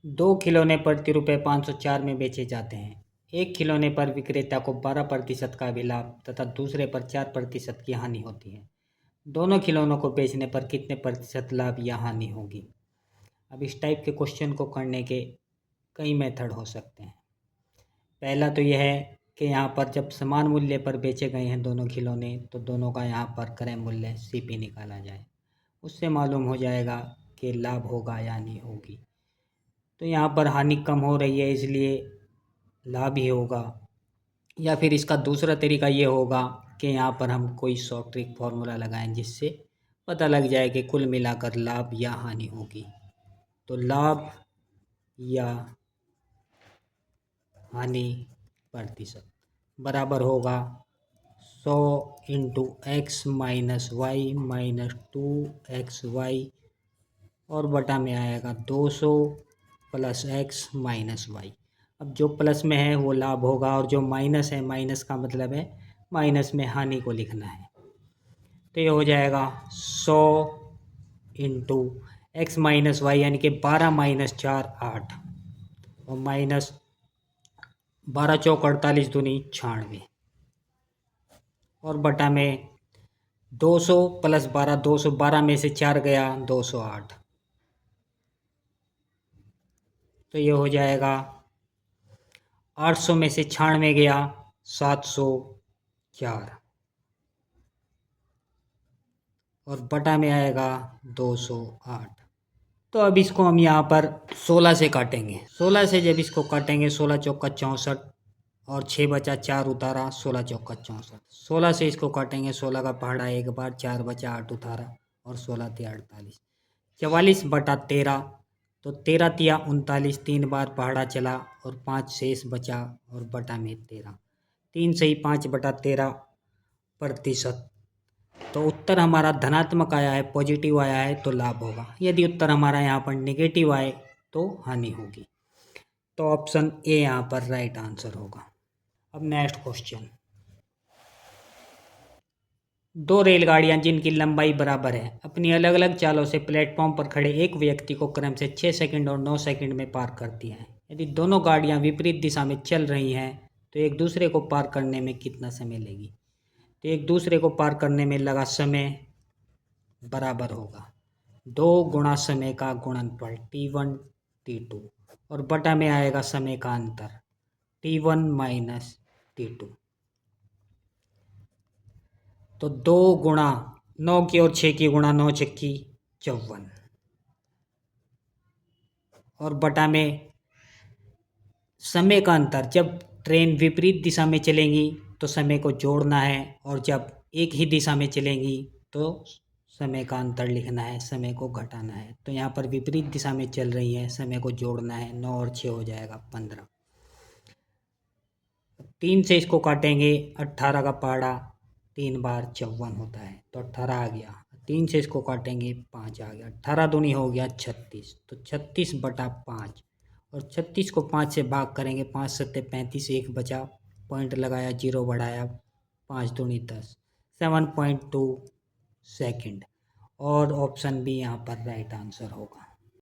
दो खिलौने प्रति रुपये 504 में बेचे जाते हैं। एक खिलौने पर विक्रेता को 12% का भी लाभ तथा दूसरे पर 4% की हानि होती है। दोनों खिलौनों को बेचने पर कितने प्रतिशत लाभ या हानि होगी। अब इस टाइप के क्वेश्चन को करने के कई मेथड हो सकते हैं। पहला तो यह है कि यहाँ पर जब समान मूल्य पर बेचे गए हैं दोनों खिलौने, तो दोनों का यहाँ पर क्रय मूल्य CP निकाला जाए। उससे मालूम हो जाएगा कि लाभ होगा या नहीं होगी। तो यहाँ पर हानि कम हो रही है इसलिए लाभ ही होगा। या फिर इसका दूसरा तरीका ये होगा कि यहाँ पर हम कोई शॉर्ट ट्रिक फार्मूला लगाएं जिससे पता लग जाए कि कुल मिलाकर लाभ या हानि होगी। तो लाभ या हानि प्रतिशत बराबर होगा 100 into x minus y minus 2xy और बटा में आएगा 200 प्लस एक्स माइनस वाई। अब जो प्लस में है वो लाभ होगा और जो माइनस है, माइनस का मतलब है माइनस में हानि को लिखना है। तो ये हो जाएगा 100 इंटू एक्स माइनस वाई यानी कि 12 माइनस 4 8 और माइनस 12 चौक 48 दूनी 96 और बटा में 200 प्लस 12 212 में से 4 गया 208। तो ये हो जाएगा 800 में से 96 गया 704 और बटा में आएगा 208। तो अब इसको हम यहाँ पर 16 से काटेंगे। 16 से जब इसको काटेंगे 16 चौका 64 और 6 बचा 4 उतारा 16 चौका 64। 16 से इसको काटेंगे 16 का पहाड़ा एक बार 4 बचा 8 उतारा और 16 × 48 44 बटा 13। तो 13 तिया 39 3 बार पहाड़ा चला और 5 शेष बचा और बटा में 13 3 सही 5 बटा 13%। तो उत्तर हमारा धनात्मक आया है, पॉजिटिव आया है तो लाभ होगा। यदि उत्तर हमारा यहाँ पर नेगेटिव आए तो हानि होगी। तो ऑप्शन ए यहाँ पर राइट आंसर होगा। अब नेक्स्ट क्वेश्चन, दो रेलगाड़ियां जिनकी लंबाई बराबर है अपनी अलग अलग चालों से प्लेटफॉर्म पर खड़े एक व्यक्ति को क्रम से 6 सेकंड और 9 सेकंड में पार करती हैं। यदि दोनों गाड़ियां विपरीत दिशा में चल रही हैं तो एक दूसरे को पार करने में कितना समय लेगी। तो एक दूसरे को पार करने में लगा समय बराबर होगा 2 गुणा समय का गुणनफल T1 T2 और बटा में आएगा समय का अंतर T1 माइनस T2। तो 2 गुणा 9 की और 6 की गुणा 9 छक्की 54 और बटा में समय का अंतर। जब ट्रेन विपरीत दिशा में चलेंगी तो समय को जोड़ना है और जब एक ही दिशा में चलेंगी तो समय का अंतर लिखना है, समय को घटाना है। तो यहाँ पर विपरीत दिशा में चल रही है, समय को जोड़ना है, 9 और 6 हो जाएगा 15। 3 से इसको काटेंगे 18 का पहाड़ा 3 बार 54 होता है तो 18 आ गया। 3 से इसको काटेंगे 5 आ गया। 18 दूनी हो गया 36 तो 36 बटा 5 और 36 को 5 से भाग करेंगे 5 सत्ते 35 एक बचा पॉइंट लगाया 0 बढ़ाया 5 दूनी 10 7.2 सेकंड और ऑप्शन बी यहाँ पर राइट आंसर होगा।